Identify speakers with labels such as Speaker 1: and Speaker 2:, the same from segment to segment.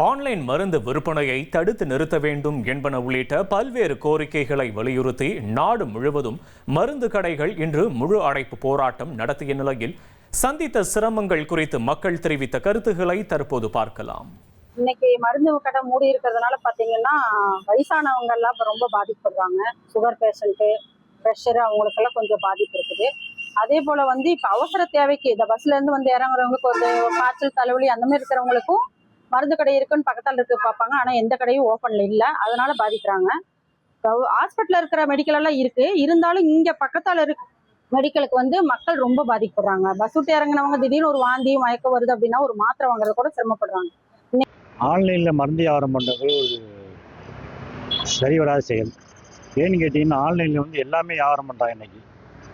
Speaker 1: Online மருந்து விற்பனையை தடுத்து நிறுத்த வேண்டும் என்பன உள்ளிட்ட பல்வேறு கோரிக்கைகளை வலியுறுத்தி நாடு முழுவதும் மருந்து கடைகள் இன்று முழு அடைப்பு போராட்டம் நடத்திய நிலையில் சந்தித்த சிரமங்கள் குறித்து மக்கள் தெரிவித்த கருத்துக்களை தற்போது பார்க்கலாம்.
Speaker 2: இன்னைக்கு மருந்து கடை மூடி இருக்கிறதுனால பாத்தீங்கன்னா வயசானவங்க எல்லாம் இப்ப ரொம்ப பாதிக்கப்படுறாங்க. சுகர் பேஷண்ட்டு, ப்ரெஷர் அவங்களுக்கெல்லாம் கொஞ்சம் பாதிப்பு இருக்குது. அதே போல இப்ப அவசர தேவைக்கு இந்த பஸ்ல இருந்து இறங்குறவங்களுக்கு ஒரு காய்ச்சல், தலைவலி அந்த மாதிரி இருக்கிறவங்களுக்கும் மருந்து கடை இருக்குன்னு பக்கத்தால் இருக்க பார்ப்பாங்க. ஆனா எந்த கடையும் ஓப்பன்ல இல்ல, அதனால பாதிக்கிறாங்க. ஹாஸ்பிட்டல்ல இருக்கிற மெடிக்கல் எல்லாம் இருக்கு, இருந்தாலும் இங்க பக்கத்தால இருக்க மெடிக்கலுக்கு மக்கள் ரொம்ப பாதிக்கப்படுறாங்க. பஸ் விட்டு இறங்கினவங்க திடீர்னு ஒரு வாந்தி மயக்கம் வருது அப்படின்னா ஒரு மாத்திரை வாங்குறது கூட சிரமப்படுறாங்க.
Speaker 3: ஆன்லைனில் மருந்து வியாபாரம் பண்ணுறது ஒரு சரி வராத செயல். ஏன்னு கேட்டிங்கன்னா ஆன்லைனில் எல்லாமே வியாபாரம் பண்ணுறாங்க. இன்றைக்கி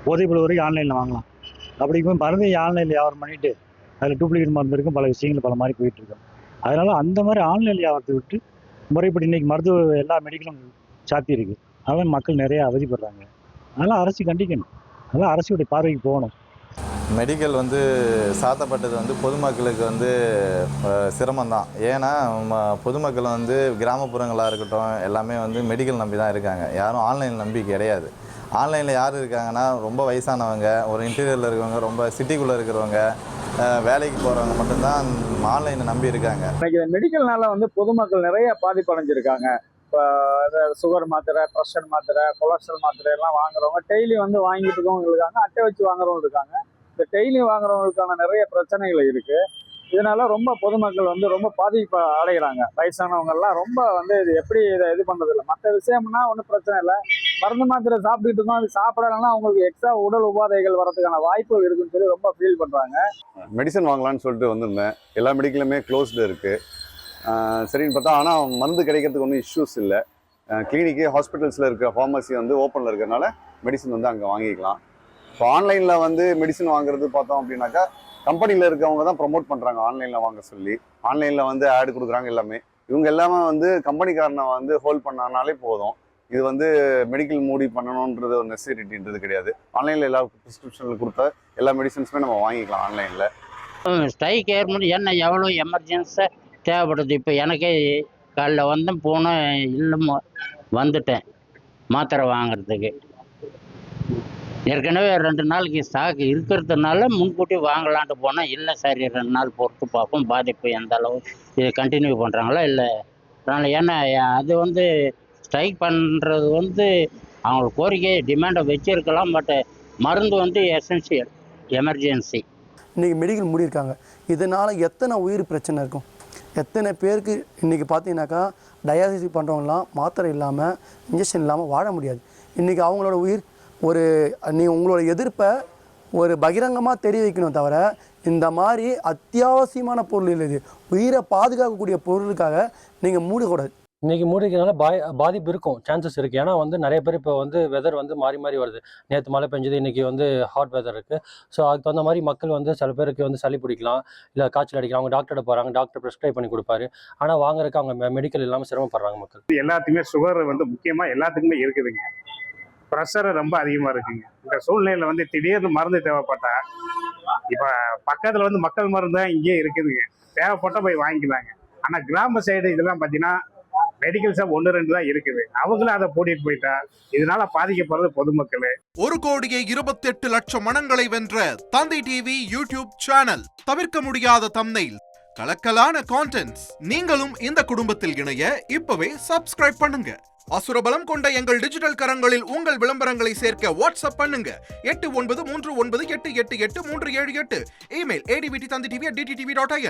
Speaker 3: போதைப்பொருள் வரைக்கும் ஆன்லைனில் வாங்கலாம். அப்படி மருந்து ஆன்லைனில் வியாபாரம் பண்ணிவிட்டு அதில் டூப்ளிகேட் மருந்து இருக்கும், பல விஷயங்கள் பல மாதிரி போயிட்டுருக்கோம். அதனால் அந்த மாதிரி ஆன்லைன் வியாபாரத்தை விட்டு முறைப்படி இன்றைக்கி மருத்துவ எல்லா மெடிக்கலும் சாத்தி இருக்குது. அதனால் மக்கள் நிறையா அவதிப்படுறாங்க. அதனால் அரசு கண்டிக்கணும், அதனால் அரசுடைய பார்வைக்கு போகணும்.
Speaker 4: மெடிக்கல் சாத்தப்பட்டது பொதுமக்களுக்கு சிரமம்தான். ஏன்னா பொதுமக்கள் கிராமப்புறங்களாக இருக்கட்டும் எல்லாமே மெடிக்கல் நம்பி தான் இருக்காங்க. யாரும் ஆன்லைன் நம்பி கிடையாது. ஆன்லைனில் யார் இருக்காங்கன்னா ரொம்ப வயசானவங்க, ஒரு இன்டீரியரில் இருக்கிறவங்க, ரொம்ப சிட்டிக்குள்ளே இருக்கிறவங்க, வேலைக்கு போகிறவங்க மட்டும்தான் ஆன்லைனை நம்பி இருக்காங்க.
Speaker 5: இன்னைக்கு மெடிக்கல்னால பொதுமக்கள் நிறைய பாதிப்படைஞ்சிருக்காங்க. இப்போ சுகர் மாத்திரை, ப்ரெஷர் மாத்திரை, கொலஸ்ட்ரால் மாத்திரை எல்லாம் வாங்குறவங்க டெய்லி வாங்கிட்டு இருக்கவங்க இருக்காங்க, அட்டை வச்சு வாங்குறவங்க இருக்காங்க. இந்த டெய்லி வாங்குறவங்களுக்கான நிறைய பிரச்சனைகள் இருக்கு. இதனால ரொம்ப பொதுமக்கள் ரொம்ப பாதிப்பு அடைகிறாங்க. வயசானவங்க எல்லாம் ரொம்ப இது எப்படி இதை இது பண்றது இல்லை. மற்ற விஷயம்னா ஒன்றும் பிரச்சனை இல்லை, மருந்து மாத்திரை சாப்பிட்டுட்டு இருக்கோம், அது சாப்பிடலன்னா அவங்களுக்கு எக்ஸ்ட்ரா உடல் உபாதைகள் வரதுக்கான வாய்ப்புகள் இருக்குன்னு சொல்லி ரொம்ப ஃபீல் பண்றாங்க.
Speaker 6: மெடிசன் வாங்கலாம்னு சொல்லிட்டு வந்திருந்தேன். எல்லா மெடிக்கலுமே க்ளோஸ்டு இருக்கு. சரின்னு பார்த்தா ஆனால் மருந்து கிடைக்கிறதுக்கு ஒன்றும் இஷ்யூஸ் இல்லை. கிளினிக்கு, ஹாஸ்பிட்டல்ஸில் இருக்க ஃபார்மசி ஓப்பனில் இருக்கிறதுனால மெடிசன் அங்கே வாங்கிக்கலாம். இப்போ ஆன்லைனில் மெடிசன் வாங்குறது பார்த்தோம் அப்படின்னாக்கா கம்பெனியில் இருக்கவங்க தான் ப்ரொமோட் பண்ணுறாங்க ஆன்லைனில் வாங்க சொல்லி. ஆன்லைனில் ஆடு கொடுக்குறாங்க எல்லாமே. இவங்க எல்லாமே கம்பெனிக்காரனை ஹோல்ட் பண்ணாலே போதும். இது மெடிக்கல் மூடி பண்ணணுன்றது ஒரு நெசசிட்டின்றது கிடையாது. ஆன்லைனில் எல்லா ப்ரிஸ்கிரிப்ஷனில் கொடுத்த எல்லா மெடிசன்ஸுமே நம்ம வாங்கிக்கலாம் ஆன்லைனில்.
Speaker 7: ஸ்ட்ரைக் ஏற்படும் என்ன எவ்வளோ எமர்ஜென்சியாக தேவைப்படுது. இப்போ எனக்கே காலைல போனேன், இல்லை வந்துட்டேன் மாத்திரை வாங்கிறதுக்கு. ஏற்கனவே 2 நாளைக்கு ஸ்டாக் இருக்கிறதுனால முன்கூட்டி வாங்கலான்ட்டு போனால் இல்லை, சரி 2 நாள் பொறுத்து பார்ப்போம் பாதிப்பு எந்த அளவு இது கண்டினியூ பண்ணுறாங்களா இல்லை. அதனால் ஏன்னா அது ஸ்ட்ரைக் பண்ணுறது அவங்களுக்கு கோரிக்கை டிமாண்டை வச்சுருக்கலாம். பட் மருந்து எசென்சியல், எமர்ஜென்சி.
Speaker 8: இன்றைக்கி மெடிக்கல் மூடியிருக்காங்க. இதனால் எத்தனை உயிர் பிரச்சனை இருக்கும், எத்தனை பேருக்கு இன்றைக்கி பார்த்தீங்கன்னாக்கா டயாலிசிஸ் பண்ணுறவங்களாம் மாத்திரை இல்லாமல், இன்ஜெக்ஷன் இல்லாமல் வாழ முடியாது. இன்றைக்கி அவங்களோட உயிர் நீங்கள் உங்களோட எதிர்ப்பை ஒரு பகிரங்கமாக தெரிய வைக்கணும் தவிர இந்த மாதிரி அத்தியாவசியமான பொருள் இல்லை, உயிரை பாதுகாக்கக்கூடிய பொருளுக்காக நீங்கள் மூடக்கூடாது.
Speaker 9: இன்றைக்கி மூடிக்கிறதுனால பாதிப்பு இருக்கும், சான்சஸ் இருக்குது. ஏன்னா நிறைய பேர் இப்போ வெதர் மாறி மாறி வருது. நேற்று மழை பெஞ்சது, இன்றைக்கி ஹாட் வெதர் இருக்குது. ஸோ அதுக்கு தகுந்த மாதிரி மக்கள் சில பேருக்கு சளி பிடிக்கலாம், இல்லை காய்ச்சல் அடிக்கலாம். அவங்க டாக்டர்கிட்ட போகிறாங்க, டாக்டர் ப்ரிஸ்கிரைப் பண்ணி கொடுப்பாரு. ஆனால் வாங்குறதுக்கு அவங்க மெடிக்கல் இல்லாமல் சிரமப்படுறாங்க மக்கள்.
Speaker 5: எல்லாத்துக்குமே சுகர் முக்கியமாக எல்லாத்துக்குமே இருக்குதுங்க. ப்ரெஷர் ரொம்ப அதிகமாக இருக்குங்க. இந்த சூழ்நிலையில் திடீர்னு மருந்து தேவைப்பட்டா இப்போ பக்கத்தில் மக்கள் மருந்து தான் இங்கேயே இருக்குதுங்க, தேவைப்பட்டால் போய் வாங்கிக்கலாங்க. ஆனால் கிராம சைடு இதெல்லாம் பார்த்தீங்கன்னா மெடிக்கல் ஷாப் 1-2 தான் இருக்குது. அவங்களும் அதை போட்டிட்டு போயிட்டா இதனால பாதிக்கப்படுறது பொதுமக்கள்.
Speaker 10: 1,28,00,000 மனங்களை வென்ற தந்தி டிவி யூடியூப் சேனல். தவிர்க்க முடியாத தம்ப்நெயில், கலக்கலான கான்டென்ட்ஸ். நீங்களும் இந்த குடும்பத்தில் இணைய இப்பவே சப்ஸ்கிரைப் பண்ணுங்க. அசுரபலம் கொண்ட எங்கள் டிஜிட்டல் கரங்களில் உங்கள் விளம்பரங்களை சேர்க்க வாட்ஸ்அப் பண்ணுங்க. 8939888378. Email advtthanditv@dttv.in.